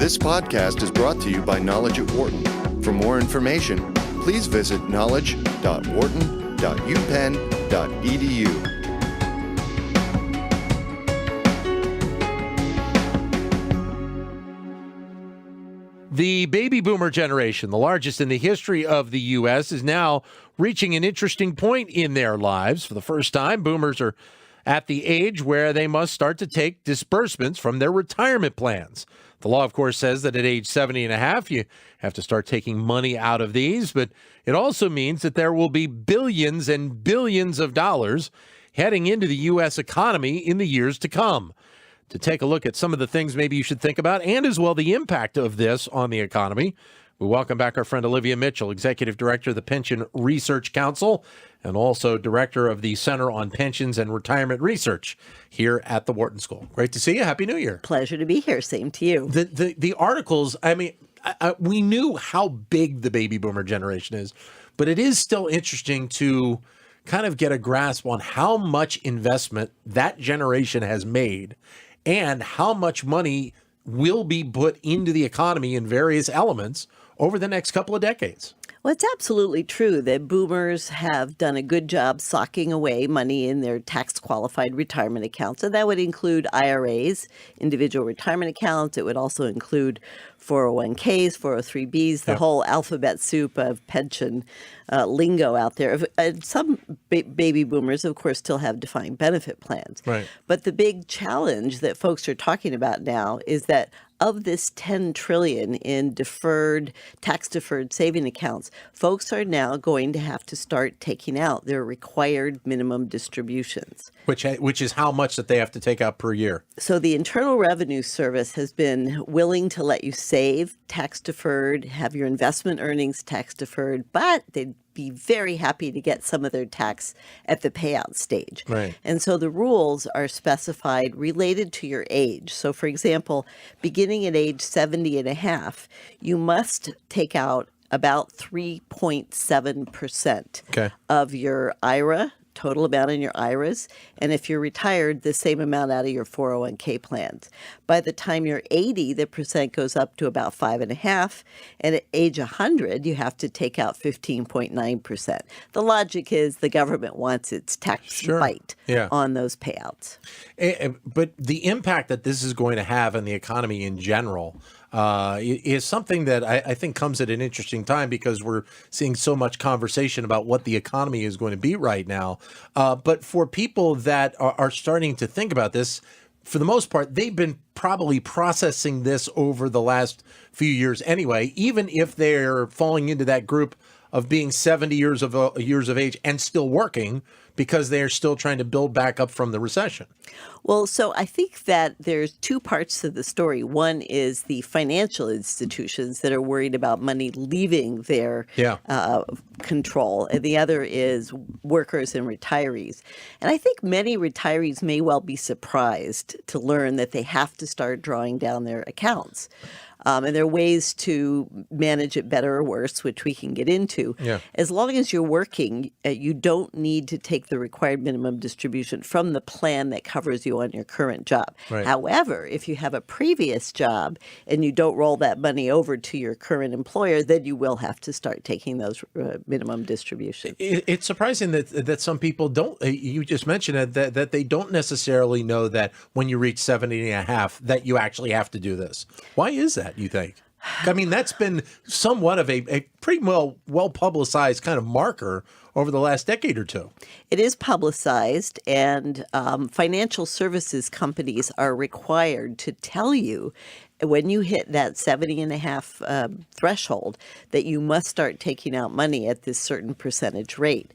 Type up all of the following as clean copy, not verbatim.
This podcast is brought to you by Knowledge at Wharton. For more information, please visit knowledge.wharton.upenn.edu. The baby boomer generation, the largest in the history of the U.S., is now reaching an interesting point in their lives. For the first time, boomers are at the age where they must start to take disbursements from their retirement plans. The law, of course, says that at age 70 and a half, you have to start taking money out of these, but it also means that there will be billions and billions of dollars heading into the U.S. economy in the years to come. To take a look at some of the things maybe you should think about, and as well the impact of this on the economy, we welcome back our friend Olivia Mitchell, Executive Director of the Pension Research Council, and also Director of the Center on Pensions and Retirement Research here at the Wharton School. Great to see you. Happy New Year. Pleasure to be here. Same to you. The articles, I mean, we knew how big the baby boomer generation is, but it is still interesting to kind of get a grasp on how much investment that generation has made and how much money will be put into the economy in various elements over the next couple of decades. Well, it's absolutely true that boomers have done a good job socking away money in their tax-qualified retirement accounts. And that would include IRAs, individual retirement accounts. It would also include 401ks, 403bs, the whole alphabet soup of pension lingo out there. Some baby boomers, of course, still have defined benefit plans. Right. But the big challenge that folks are talking about now is that of this $10 trillion in tax-deferred saving accounts, folks are now going to have to start taking out their required minimum distributions. Which is how much that they have to take out per year. So the Internal Revenue Service has been willing to let you save tax-deferred, have your investment earnings tax-deferred, but they'd be very happy to get some of their tax at the payout stage. Right. And so the rules are specified related to your age. So for example, beginning at age 70 and a half, you must take out about 3.7% of your IRA, total amount in your IRAs, and if you're retired, the same amount out of your 401k plans. By the time you're 80, the percent goes up to about 5.5%, and at age 100, you have to take out 15.9%. The logic is the government wants its tax bite on those payouts. But the impact that this is going to have on the economy in general is something that I think comes at an interesting time because we're seeing so much conversation about what the economy is going to be right now. But for people that are starting to think about this, for the most part, they've been probably processing this over the last few years anyway, even if they're falling into that group of being 70 years of age and still working because they are still trying to build back up from the recession. Well, so I think that there's two parts to the story. One is the financial institutions that are worried about money leaving their control, and the other is workers and retirees. And I think many retirees may well be surprised to learn that they have to start drawing down their accounts. And there are ways to manage it better or worse, which we can get into. Yeah. As long as you're working, you don't need to take the required minimum distribution from the plan that covers you on your current job. Right. However, if you have a previous job and you don't roll that money over to your current employer, then you will have to start taking those minimum distributions. It's surprising that some people don't, you just mentioned it, that they don't necessarily know that when you reach 70 and a half, that you actually have to do this. Why is that, you think? I mean, that's been somewhat of a pretty well publicized kind of marker over the last decade or two. It is publicized, and financial services companies are required to tell you when you hit that 70 and a half threshold that you must start taking out money at this certain percentage rate.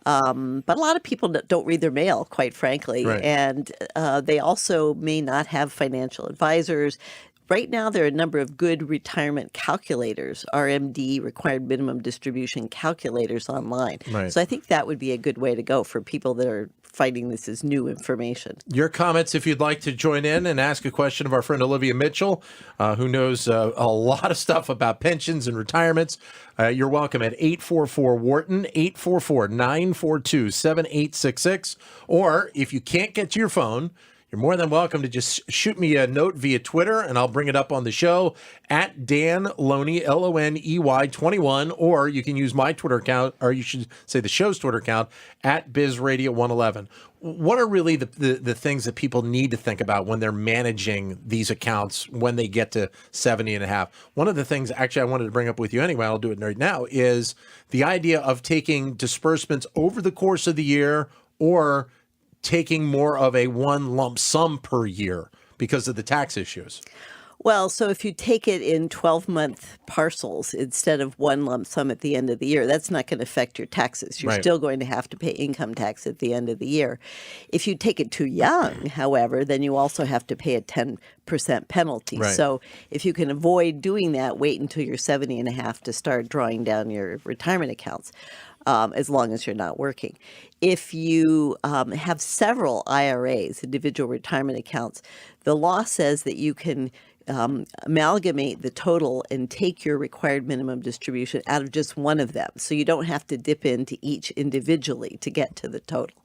But a lot of people don't read their mail, quite frankly, and they also may not have financial advisors. Right now, there are a number of good retirement calculators, RMD, required minimum distribution calculators online. Right. So I think that would be a good way to go for people that are finding this as new information. Your comments, if you'd like to join in and ask a question of our friend Olivia Mitchell, who knows a lot of stuff about pensions and retirements. You're welcome at 844-WHARTON, 844-942-7866. Or if you can't get to your phone, you're more than welcome to just shoot me a note via Twitter, and I'll bring it up on the show at Dan Loney, Loney 21, or you can use my Twitter account, or you should say the show's Twitter account, at BizRadio111. What are really the things that people need to think about when they're managing these accounts when they get to 70 and a half? One of the things actually I wanted to bring up with you anyway, I'll do it right now, is the idea of taking disbursements over the course of the year or taking more of a one lump sum per year because of the tax issues. Well, so if you take it in 12-month parcels instead of one lump sum at the end of the year, that's not going to affect your taxes. You're Right. still going to have to pay income tax at the end of the year. If you take it too young, however, then you also have to pay a 10% penalty. Right. So if you can avoid doing that, wait until you're 70 and a half to start drawing down your retirement accounts. As long as you're not working. If you have several IRAs, individual retirement accounts, the law says that you can amalgamate the total and take your required minimum distribution out of just one of them. So you don't have to dip into each individually to get to the total.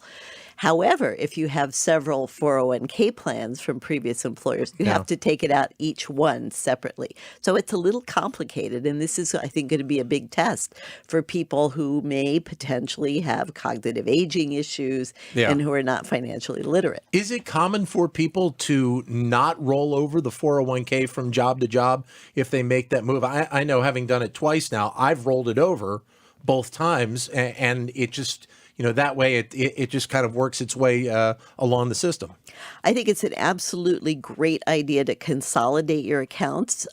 However, if you have several 401k plans from previous employers, you have to take it out each one separately. So it's a little complicated, and this is, I think, going to be a big test for people who may potentially have cognitive aging issues and who are not financially literate. Is it common for people to not roll over the 401k from job to job if they make that move? I know, having done it twice now, I've rolled it over both times, and it just, that way it just kind of works its way along the system. I think it's an absolutely great idea to consolidate your accounts.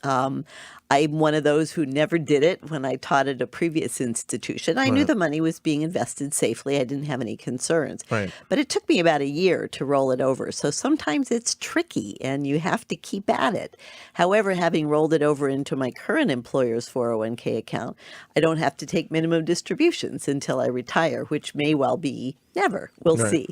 I'm one of those who never did it when I taught at a previous institution. I knew the money was being invested safely. I didn't have any concerns. Right. But it took me about a year to roll it over. So sometimes it's tricky and you have to keep at it. However, having rolled it over into my current employer's 401k account, I don't have to take minimum distributions until I retire, which may well be never. We'll see.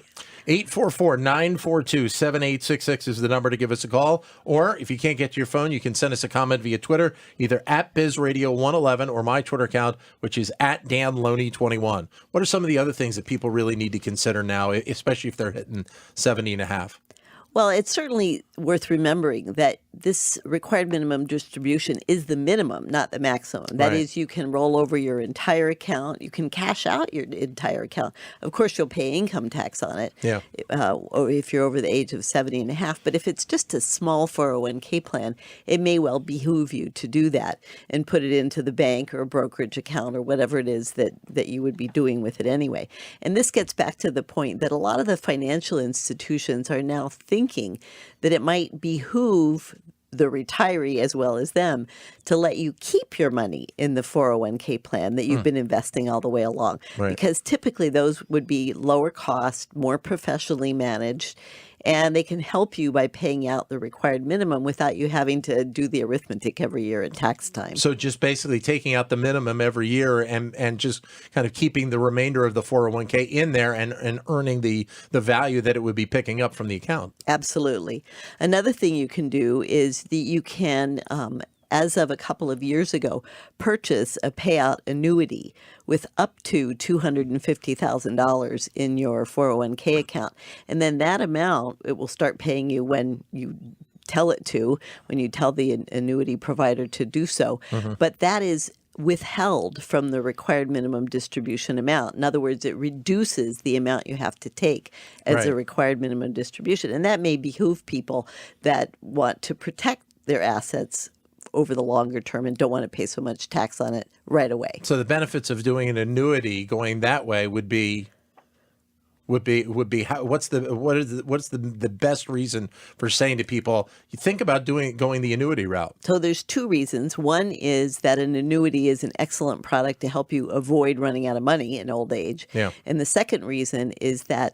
844-942-7866 is the number to give us a call. Or if you can't get to your phone, you can send us a comment via Twitter, either at BizRadio111 or my Twitter account, which is at DanLoney21. What are some of the other things that people really need to consider now, especially if they're hitting 70 and a half? Well, it's certainly worth remembering that this required minimum distribution is the minimum, not the maximum. That is, you can roll over your entire account. You can cash out your entire account. Of course, you'll pay income tax on it or if you're over the age of 70 and a half. But if it's just a small 401k plan, it may well behoove you to do that and put it into the bank or a brokerage account or whatever it is that you would be doing with it anyway. And this gets back to the point that a lot of the financial institutions are now thinking that it might behoove the retiree as well as them to let you keep your money in the 401k plan that you've been investing all the way along. Because typically those would be lower cost, more professionally managed, and they can help you by paying out the required minimum without you having to do the arithmetic every year at tax time. So just basically taking out the minimum every year and just kind of keeping the remainder of the 401k in there and earning the value that it would be picking up from the account. Absolutely. Another thing you can do is that you can, as of a couple of years ago, purchase a payout annuity with up to $250,000 in your 401k account. And then that amount, it will start paying you when you tell it to, when you tell the annuity provider to do so. But that is withheld from the required minimum distribution amount. In other words, it reduces the amount you have to take as a required minimum distribution. And that may behoove people that want to protect their assets over the longer term and don't want to pay so much tax on it right away. So the benefits of doing an annuity going that way would be how, what's the best reason for saying to people, you think about going the annuity route? So there's two reasons. One is that an annuity is an excellent product to help you avoid running out of money in old age. And the second reason is that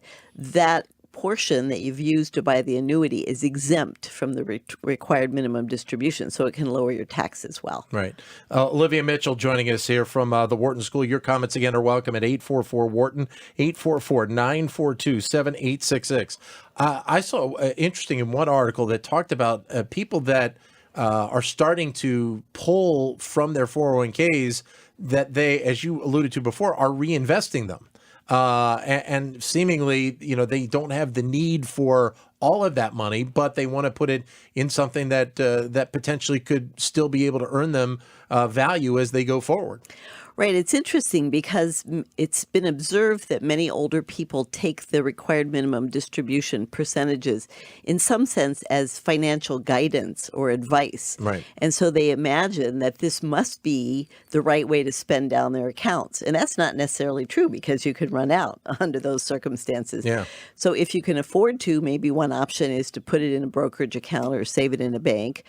portion that you've used to buy the annuity is exempt from the required minimum distribution, so it can lower your tax as well. Right. Olivia Mitchell joining us here from the Wharton School. Your comments again are welcome at 844-WHARTON, 844-942-7866. I saw interesting in one article that talked about people that are starting to pull from their 401ks that they, as you alluded to before, are reinvesting them. and seemingly, they don't have the need for all of that money, but they want to put it in something that that potentially could still be able to earn them value as they go forward. Right. It's interesting because it's been observed that many older people take the required minimum distribution percentages in some sense as financial guidance or advice. Right. And so they imagine that this must be the right way to spend down their accounts. And that's not necessarily true because you could run out under those circumstances. Yeah. So if you can afford to, maybe one option is to put it in a brokerage account or save it in a bank.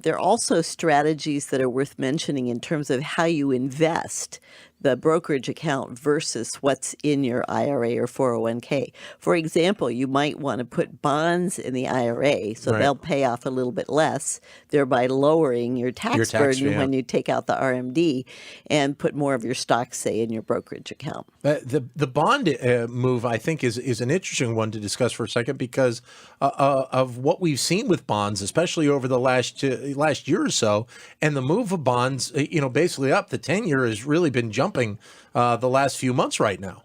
There are also strategies that are worth mentioning in terms of how you invest the brokerage account versus what's in your IRA or 401k. For example, you might want to put bonds in the IRA so Right. they'll pay off a little bit less, thereby lowering your tax burden yeah. when you take out the RMD, and put more of your stocks, say, in your brokerage account. The bond move, I think, is an interesting one to discuss for a second because of what we've seen with bonds, especially over the last year or so, and the move of bonds, basically up. The 10-year has really been jumping the last few months right now.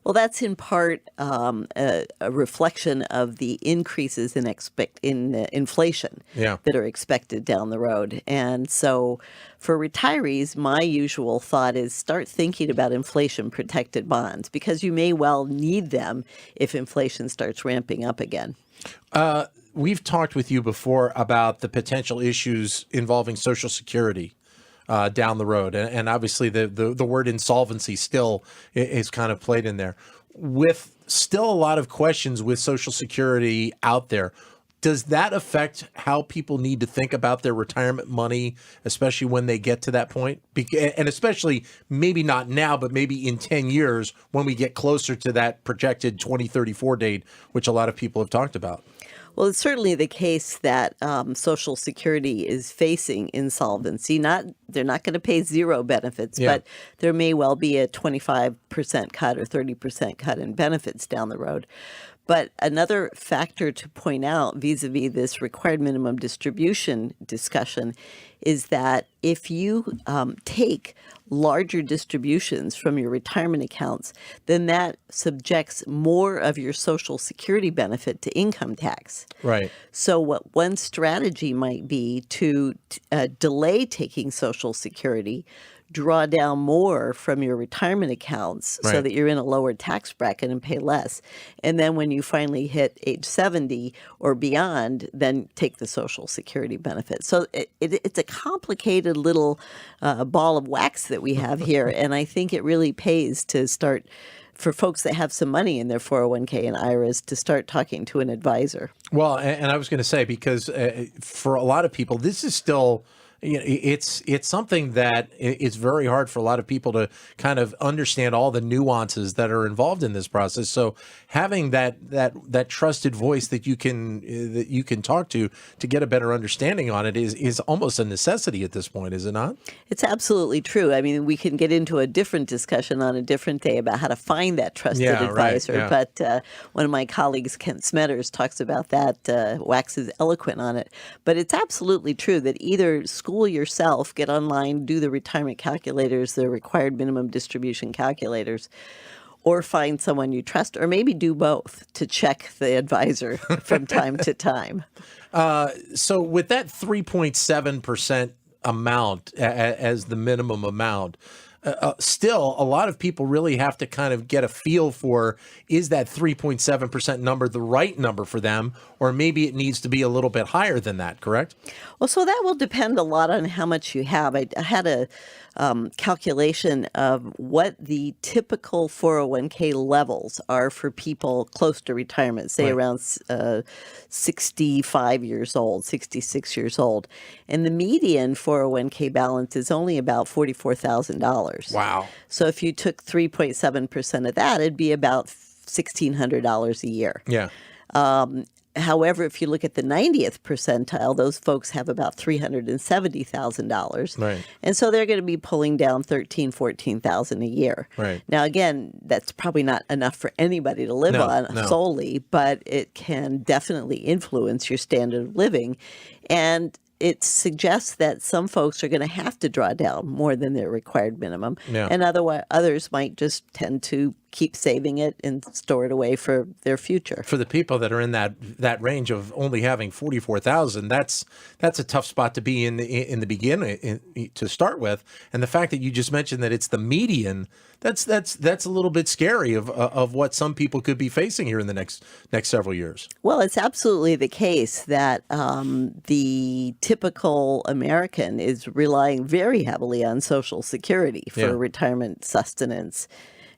Well, that's in part a reflection of the increases in inflation Yeah. that are expected down the road. And so for retirees, my usual thought is start thinking about inflation-protected bonds because you may well need them if inflation starts ramping up again. We've talked with you before about the potential issues involving Social Security down the road. And obviously the word insolvency still is kind of played in there. With still a lot of questions with Social Security out there, does that affect how people need to think about their retirement money, especially when they get to that point? And especially maybe not now, but maybe in 10 years when we get closer to that projected 2034 date, which a lot of people have talked about. Well, it's certainly the case that Social Security is facing insolvency. They're not going to pay zero benefits, Yeah. but there may well be a 25% cut or 30% cut in benefits down the road. But another factor to point out vis-a-vis this required minimum distribution discussion is that if you take larger distributions from your retirement accounts, then that subjects more of your Social Security benefit to income tax. Right. So what one strategy might be to delay taking Social Security, draw down more from your retirement accounts so Right. that you're in a lower tax bracket and pay less. And then when you finally hit age 70 or beyond, then take the Social Security benefit. So it's a complicated little ball of wax that we have here. And I think it really pays to start, for folks that have some money in their 401k and IRAs, to start talking to an advisor. Well, and I was going to say, because for a lot of people, this is still, it's something that it's very hard for a lot of people to kind of understand all the nuances that are involved in this process. So having that trusted voice that you can talk to get a better understanding on it is almost a necessity at this point, is it not? It's absolutely true. I mean, we can get into a different discussion on a different day about how to find that trusted advisor. yeah. But one of my colleagues, Kent Smetters, talks about that, waxes eloquent on it. But it's absolutely true that either school yourself, get online, do the retirement calculators, the required minimum distribution calculators, or find someone you trust, or maybe do both to check the advisor from time to time. So with that 3.7% amount as the minimum amount, still, a lot of people really have to kind of get a feel for, is that 3.7% number the right number for them, or maybe it needs to be a little bit higher than that, correct? Well, so that will depend a lot on how much you have. I had a calculation of what the typical 401k levels are for people close to retirement, say Right. around 65 years old, 66 years old. And the median 401k balance is only about $44,000. Wow. So if you took 3.7% of that, it'd be about $1,600 a year. Yeah. However, if you look at the 90th percentile, those folks have about $370,000. Right. And so they're going to be pulling down $13,000, $14,000 a year. Right. Now, again, that's probably not enough for anybody to live No, on no. solely, but it can definitely influence your standard of living. And it suggests that some folks are going to have to draw down more than their required minimum. Yeah. And others might just tend to keep saving it and store it away for their future. For the people that are in that range of only having 44,000, that's a tough spot to be in the beginning to start with. And the fact that you just mentioned that it's the median, that's a little bit scary of what some people could be facing here in the next several years. Well, it's absolutely the case that the typical American is relying very heavily on Social Security for retirement sustenance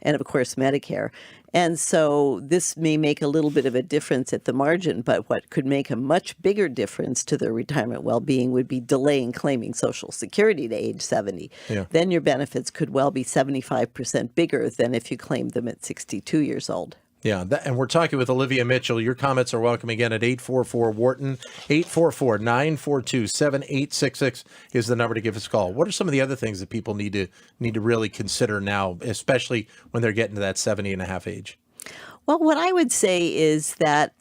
and, of course, Medicare. And so this may make a little bit of a difference at the margin, but what could make a much bigger difference to their retirement well-being would be delaying claiming Social Security to age 70. Yeah. Then your benefits could well be 75% bigger than if you claimed them at 62 years old. Yeah, and we're talking with Olivia Mitchell. Your comments are welcome again at 844-WHARTON. 844-942-7866 is the number to give us a call. What are some of the other things that people need to really consider now, especially when they're getting to that 70 and a half age? Well, what I would say is that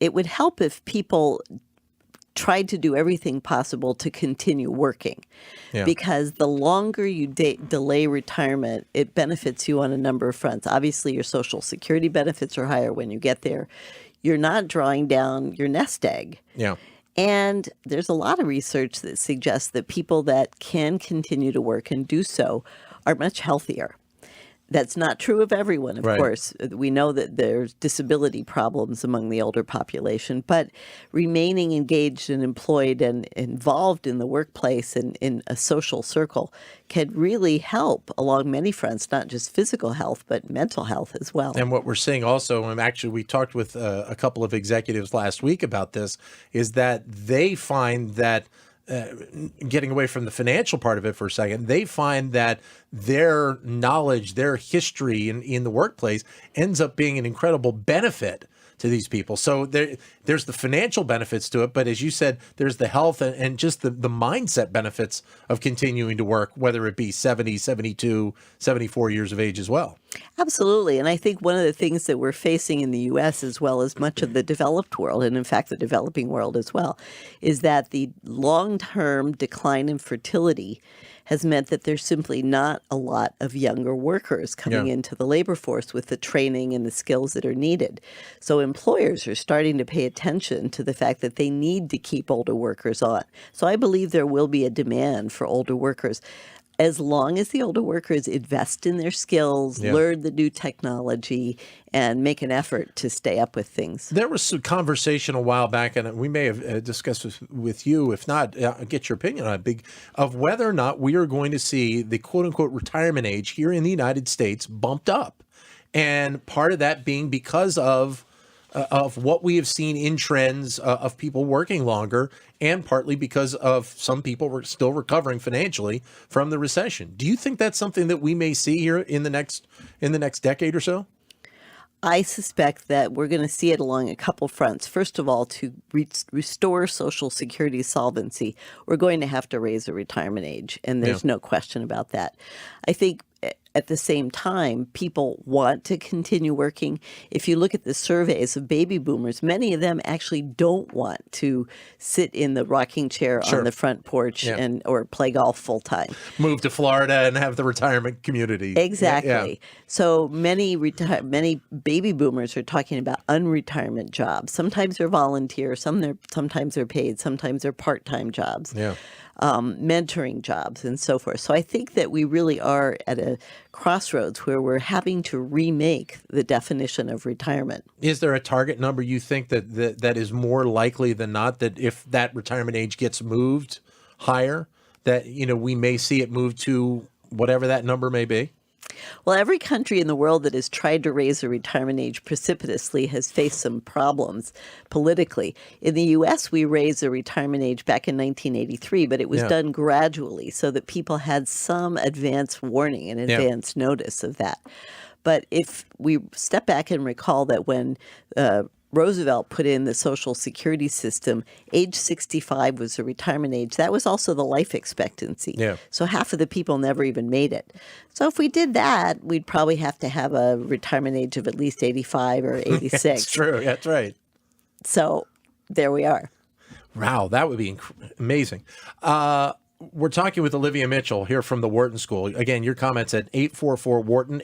it would help if people tried to do everything possible to continue working, because the longer you delay retirement, it benefits you on a number of fronts. Obviously, your Social Security benefits are higher when you get there. You're not drawing down your nest egg. Yeah. And there's a lot of research that suggests that people that can continue to work and do so are much healthier. That's not true of everyone, of course. We know that there's disability problems among the older population, but remaining engaged and employed and involved in the workplace and in a social circle can really help along many fronts, not just physical health, but mental health as well. And what we're seeing also, and actually we talked with a couple of executives last week about this, is that they find that getting away from the financial part of it for a second, they find that their knowledge, their history in the workplace ends up being an incredible benefit to these people. So there's the financial benefits to it, but as you said, there's the health and just the mindset benefits of continuing to work, whether it be 70, 72, 74 years of age as well. Absolutely. And I think one of the things that we're facing in the U.S. as well as much of the developed world, and in fact the developing world as well, is that the long-term decline in fertility has meant that there's simply not a lot of younger workers coming into the labor force with the training and the skills that are needed. So employers are starting to pay attention to the fact that they need to keep older workers on. So I believe there will be a demand for older workers, as long as the older workers invest in their skills, learn the new technology, and make an effort to stay up with things. There was some conversation a while back, and we may have discussed this with you. If not, get your opinion on it, of whether or not we are going to see the quote-unquote retirement age here in the United States bumped up. And part of that being because of what we have seen in trends of people working longer, and partly because of some people were still recovering financially from the recession. Do you think that's something that we may see here in the next decade or so? I suspect that we're going to see it along a couple fronts. First of all, to restore Social Security solvency, we're going to have to raise the retirement age, and there's no question about that. I think at the same time, people want to continue working. If you look at the surveys of baby boomers, many of them actually don't want to sit in the rocking chair on the front porch or play golf full time. Move to Florida and have the retirement community. Exactly. So many baby boomers are talking about unretirement jobs. Sometimes they're volunteer, sometimes they're paid, sometimes they're part-time jobs. Mentoring jobs and so forth. So I think that we really are at a crossroads where we're having to remake the definition of retirement. Is there a target number you think that is more likely than not, that if that retirement age gets moved higher, that we may see it move to whatever that number may be? Well, every country in the world that has tried to raise the retirement age precipitously has faced some problems politically. In the U.S., we raised the retirement age back in 1983, but it was done gradually so that people had some advance warning and advance notice of that. But if we step back and recall that when Roosevelt put in the Social Security system, age 65 was the retirement age. That was also the life expectancy. So half of the people never even made it. So if we did that, we'd probably have to have a retirement age of at least 85 or 86. That's true. That's right. So there we are. Wow, that would be amazing. We're talking with Olivia Mitchell here from the Wharton School. Again, your comments at 844-WHARTON,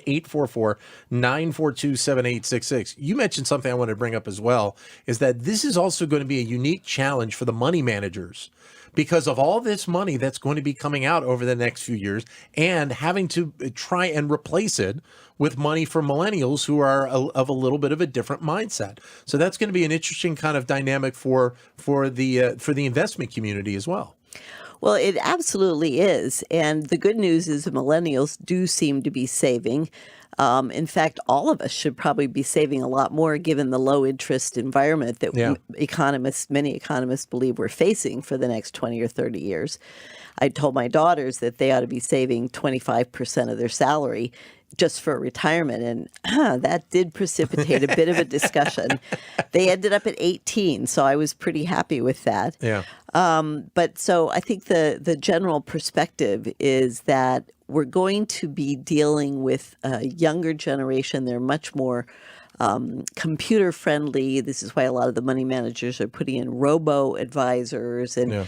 844-942-7866. You mentioned something I want to bring up as well, is that this is also going to be a unique challenge for the money managers because of all this money that's going to be coming out over the next few years and having to try and replace it with money for millennials who are of a little bit of a different mindset. So that's going to be an interesting kind of dynamic for the investment community as well. Well, it absolutely is. And the good news is the millennials do seem to be saving. In fact, all of us should probably be saving a lot more given the low interest environment that many economists believe we're facing for the next 20 or 30 years. I told my daughters that they ought to be saving 25% of their salary just for retirement. And that did precipitate a bit of a discussion. They ended up at 18, so I was pretty happy with that. Yeah. But so I think the general perspective is that we're going to be dealing with a younger generation. They're much more computer friendly. This is why a lot of the money managers are putting in robo-advisors and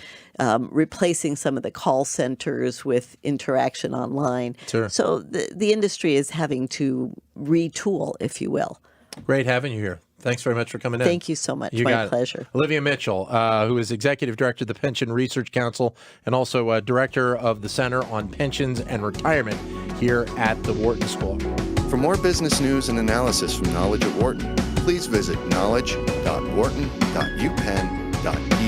replacing some of the call centers with interaction online. Sure. So the industry is having to retool, if you will. Great having you here. Thanks very much for coming in. Thank you so much. My pleasure. Olivia Mitchell, who is Executive Director of the Pension Research Council and also Director of the Center on Pensions and Retirement here at the Wharton School. For more business news and analysis from Knowledge at Wharton, please visit knowledge.wharton.upenn.edu.